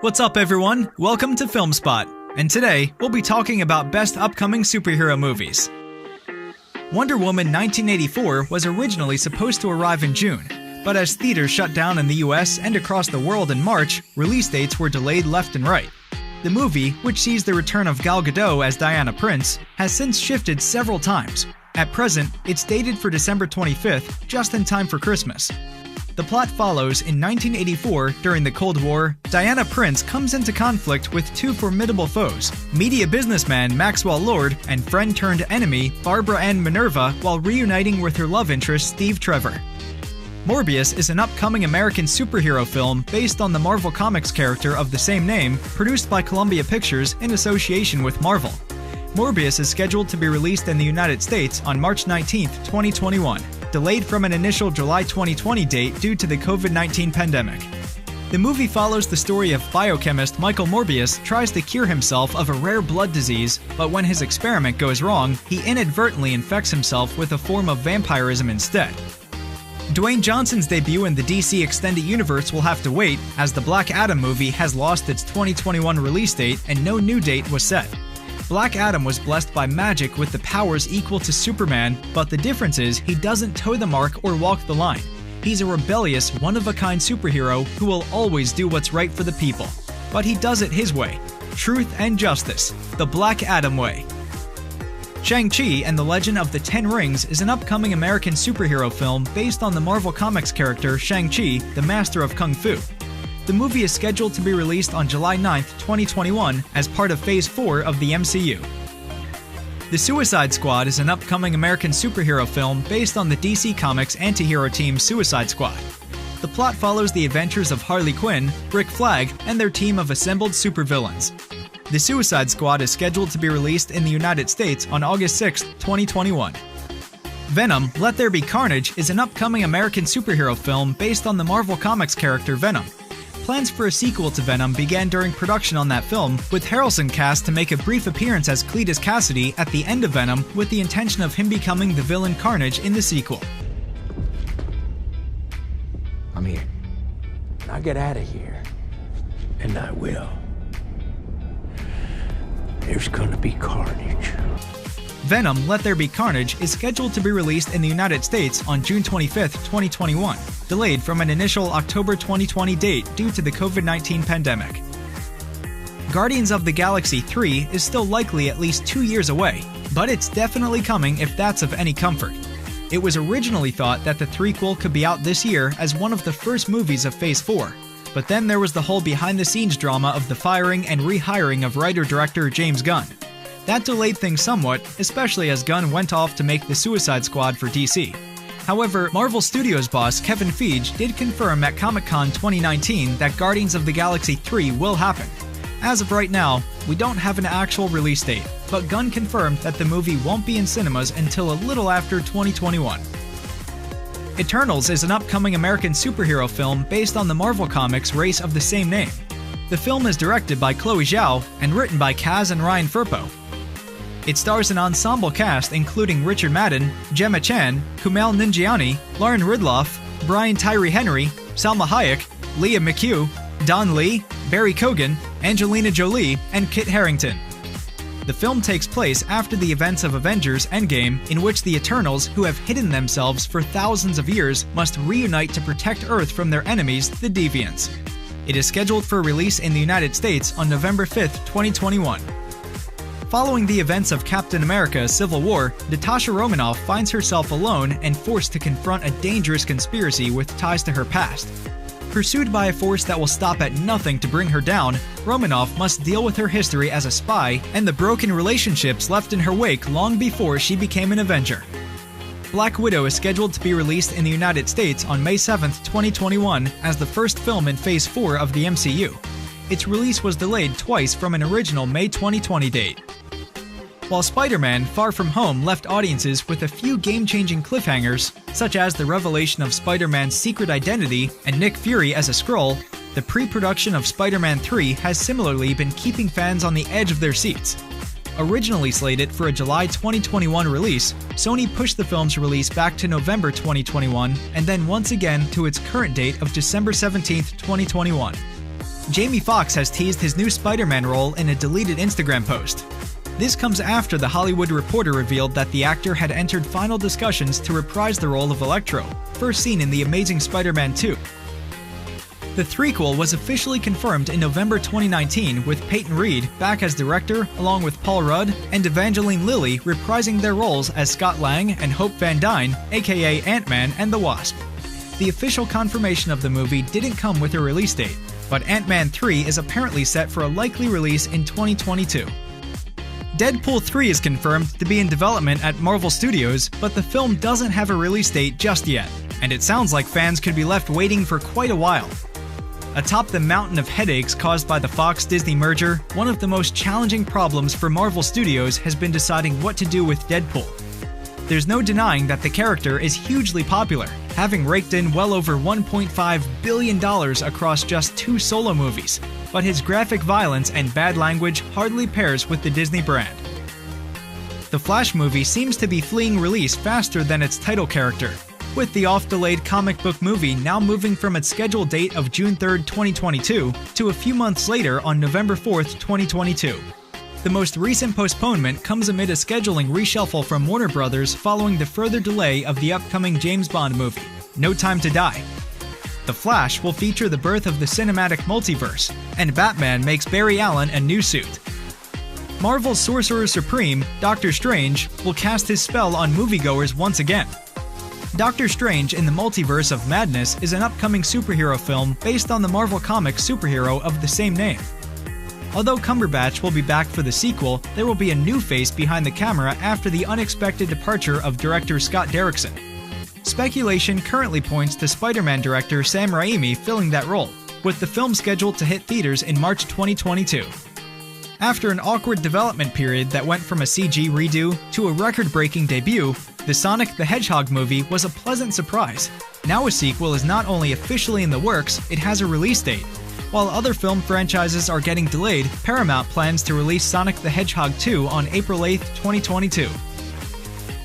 What's up, everyone? Welcome to Film Spot, and today we'll be talking about best upcoming superhero movies. Wonder Woman 1984 was originally supposed to arrive in June, but as theaters shut down in the US and across the world in March, release dates were delayed left and right. The movie, which sees the return of Gal Gadot as Diana Prince, has since shifted several times. At present, it's dated for December 25th, just in time for Christmas. The plot follows in 1984, during the Cold War, Diana Prince comes into conflict with two formidable foes, media businessman Maxwell Lord and friend-turned-enemy Barbara Ann Minerva, while reuniting with her love interest Steve Trevor. Morbius is an upcoming American superhero film based on the Marvel Comics character of the same name, produced by Columbia Pictures in association with Marvel. Morbius is scheduled to be released in the United States on March 19, 2021. Delayed from an initial July 2020 date due to the COVID-19 pandemic. The movie follows the story of biochemist Michael Morbius tries to cure himself of a rare blood disease, but when his experiment goes wrong, he inadvertently infects himself with a form of vampirism instead. Dwayne Johnson's debut in the DC Extended Universe will have to wait, as the Black Adam movie has lost its 2021 release date and no new date was set. Black Adam was blessed by magic with the powers equal to Superman, but the difference is he doesn't toe the mark or walk the line. He's a rebellious, one-of-a-kind superhero who will always do what's right for the people. But he does it his way. Truth and justice. The Black Adam way. Shang-Chi and the Legend of the Ten Rings is an upcoming American superhero film based on the Marvel Comics character Shang-Chi, the Master of Kung Fu. The movie is scheduled to be released on July 9, 2021 as part of Phase 4 of the MCU. The Suicide Squad is an upcoming American superhero film based on the DC Comics anti-hero team Suicide Squad. The plot follows the adventures of Harley Quinn, Rick Flag, and their team of assembled supervillains. The Suicide Squad is scheduled to be released in the United States on August 6, 2021. Venom: Let There Be Carnage is an upcoming American superhero film based on the Marvel Comics character Venom. Plans for a sequel to Venom began during production on that film, with Harrelson cast to make a brief appearance as Cletus Cassidy at the end of Venom with the intention of him becoming the villain Carnage in the sequel. I'm here. I'll get out of here. And I will. There's gonna be carnage. Venom: Let There Be Carnage is scheduled to be released in the United States on June 25, 2021, delayed from an initial October 2020 date due to the COVID-19 pandemic. Guardians of the Galaxy 3 is still likely at least 2 years away, but it's definitely coming if that's of any comfort. It was originally thought that the threequel could be out this year as one of the first movies of Phase 4, but then there was the whole behind-the-scenes drama of the firing and rehiring of writer-director James Gunn. That delayed things somewhat, especially as Gunn went off to make the Suicide Squad for DC. However, Marvel Studios boss Kevin Feige did confirm at Comic-Con 2019 that Guardians of the Galaxy 3 will happen. As of right now, we don't have an actual release date, but Gunn confirmed that the movie won't be in cinemas until a little after 2021. Eternals is an upcoming American superhero film based on the Marvel Comics race of the same name. The film is directed by Chloe Zhao and written by Kaz and Ryan Firpo. It stars an ensemble cast including Richard Madden, Gemma Chan, Kumail Nanjiani, Lauren Ridloff, Brian Tyree Henry, Salma Hayek, Leah McHugh, Don Lee, Barry Keoghan, Angelina Jolie, and Kit Harington. The film takes place after the events of Avengers Endgame, in which the Eternals, who have hidden themselves for thousands of years, must reunite to protect Earth from their enemies, the Deviants. It is scheduled for release in the United States on November 5, 2021. Following the events of Captain America: Civil War, Natasha Romanoff finds herself alone and forced to confront a dangerous conspiracy with ties to her past. Pursued by a force that will stop at nothing to bring her down, Romanoff must deal with her history as a spy and the broken relationships left in her wake long before she became an Avenger. Black Widow is scheduled to be released in the United States on May 7, 2021 as the first film in Phase 4 of the MCU. Its release was delayed twice from an original May 2020 date. While Spider-Man: Far From Home left audiences with a few game-changing cliffhangers, such as the revelation of Spider-Man's secret identity and Nick Fury as a Skrull, the pre-production of Spider-Man 3 has similarly been keeping fans on the edge of their seats. Originally slated for a July 2021 release, Sony pushed the film's release back to November 2021 and then once again to its current date of December 17, 2021. Jamie Foxx has teased his new Spider-Man role in a deleted Instagram post. This comes after The Hollywood Reporter revealed that the actor had entered final discussions to reprise the role of Electro, first seen in The Amazing Spider-Man 2. The threequel was officially confirmed in November 2019 with Peyton Reed back as director along with Paul Rudd and Evangeline Lilly reprising their roles as Scott Lang and Hope Van Dyne, aka Ant-Man and the Wasp. The official confirmation of the movie didn't come with a release date, but Ant-Man 3 is apparently set for a likely release in 2022. Deadpool 3 is confirmed to be in development at Marvel Studios, but the film doesn't have a release date just yet, and it sounds like fans could be left waiting for quite a while. Atop the mountain of headaches caused by the Fox-Disney merger, one of the most challenging problems for Marvel Studios has been deciding what to do with Deadpool. There's no denying that the character is hugely popular, having raked in well over $1.5 billion across just 2 solo movies, but his graphic violence and bad language hardly pairs with the Disney brand. The Flash movie seems to be fleeing release faster than its title character, with the oft-delayed comic book movie now moving from its scheduled date of June 3, 2022 to a few months later on November 4, 2022. The most recent postponement comes amid a scheduling reshuffle from Warner Bros. Following the further delay of the upcoming James Bond movie, No Time to Die. The Flash will feature the birth of the cinematic multiverse, and Batman makes Barry Allen a new suit. Marvel's Sorcerer Supreme, Doctor Strange, will cast his spell on moviegoers once again. Doctor Strange in the Multiverse of Madness is an upcoming superhero film based on the Marvel Comics superhero of the same name. Although Cumberbatch will be back for the sequel, there will be a new face behind the camera after the unexpected departure of director Scott Derrickson. Speculation currently points to Spider-Man director Sam Raimi filling that role, with the film scheduled to hit theaters in March 2022. After an awkward development period that went from a CG redo to a record-breaking debut, the Sonic the Hedgehog movie was a pleasant surprise. Now a sequel is not only officially in the works, it has a release date. While other film franchises are getting delayed, Paramount plans to release Sonic the Hedgehog 2 on April 8, 2022.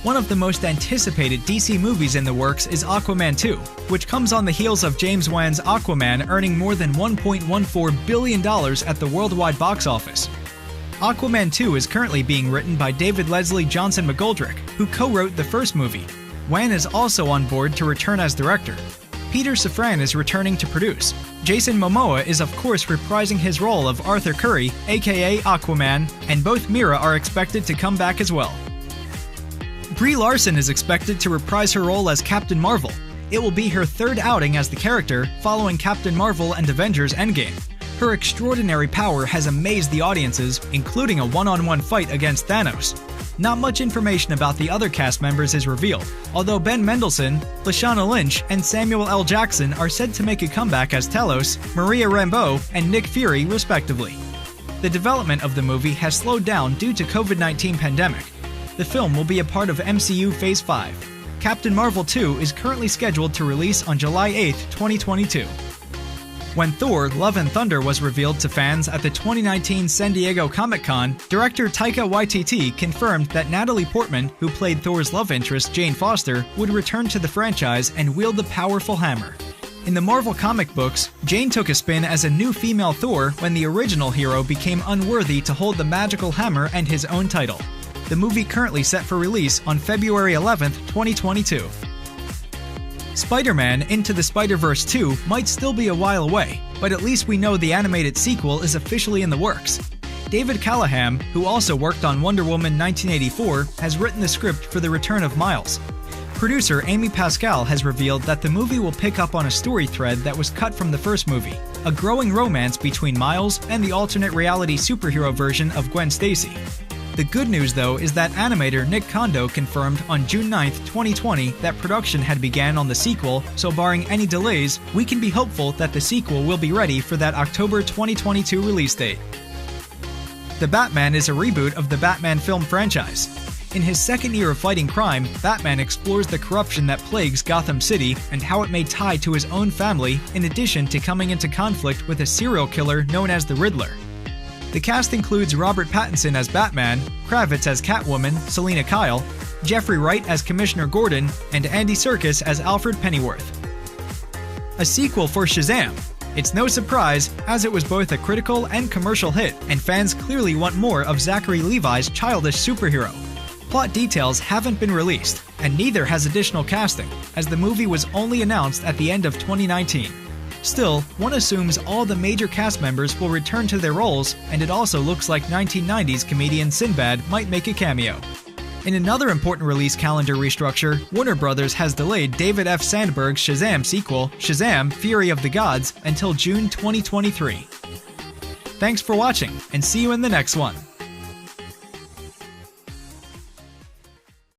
One of the most anticipated DC movies in the works is Aquaman 2, which comes on the heels of James Wan's Aquaman earning more than $1.14 billion at the worldwide box office. Aquaman 2 is currently being written by David Leslie Johnson McGoldrick, who co-wrote the first movie. Wan is also on board to return as director. Peter Safran is returning to produce. Jason Momoa is of course reprising his role of Arthur Curry, aka Aquaman, and both Mira are expected to come back as well. Brie Larson is expected to reprise her role as Captain Marvel. It will be her third outing as the character, following Captain Marvel and Avengers Endgame. Her extraordinary power has amazed the audiences, including a one-on-one fight against Thanos. Not much information about the other cast members is revealed, although Ben Mendelsohn, Lashana Lynch, and Samuel L. Jackson are said to make a comeback as Talos, Maria Rambeau, and Nick Fury, respectively. The development of the movie has slowed down due to COVID-19 pandemic. The film will be a part of MCU Phase 5. Captain Marvel 2 is currently scheduled to release on July 8, 2022. When Thor: Love and Thunder was revealed to fans at the 2019 San Diego Comic-Con, director Taika Waititi confirmed that Natalie Portman, who played Thor's love interest Jane Foster, would return to the franchise and wield the powerful hammer. In the Marvel comic books, Jane took a spin as a new female Thor when the original hero became unworthy to hold the magical hammer and his own title. The movie currently set for release on February 11, 2022. Spider-Man Into the Spider-Verse 2 might still be a while away, but at least we know the animated sequel is officially in the works. David Callahan, who also worked on Wonder Woman 1984, has written the script for the return of Miles. Producer Amy Pascal has revealed that the movie will pick up on a story thread that was cut from the first movie, a growing romance between Miles and the alternate reality superhero version of Gwen Stacy. The good news, though, is that animator Nick Kondo confirmed on June 9, 2020 that production had begun on the sequel, so barring any delays, we can be hopeful that the sequel will be ready for that October 2022 release date. The Batman is a reboot of the Batman film franchise. In his second year of fighting crime, Batman explores the corruption that plagues Gotham City and how it may tie to his own family, in addition to coming into conflict with a serial killer known as the Riddler. The cast includes Robert Pattinson as Batman, Kravitz as Catwoman, Selina Kyle, Jeffrey Wright as Commissioner Gordon, and Andy Serkis as Alfred Pennyworth. A sequel for Shazam! It's no surprise, as it was both a critical and commercial hit, and fans clearly want more of Zachary Levi's childish superhero. Plot details haven't been released, and neither has additional casting, as the movie was only announced at the end of 2019. Still, one assumes all the major cast members will return to their roles, and it also looks like 1990s comedian Sinbad might make a cameo. In another important release calendar restructure, Warner Bros. Has delayed David F. Sandberg's Shazam sequel, Shazam! Fury of the Gods, until June 2023. Thanks for watching, and see you in the next one.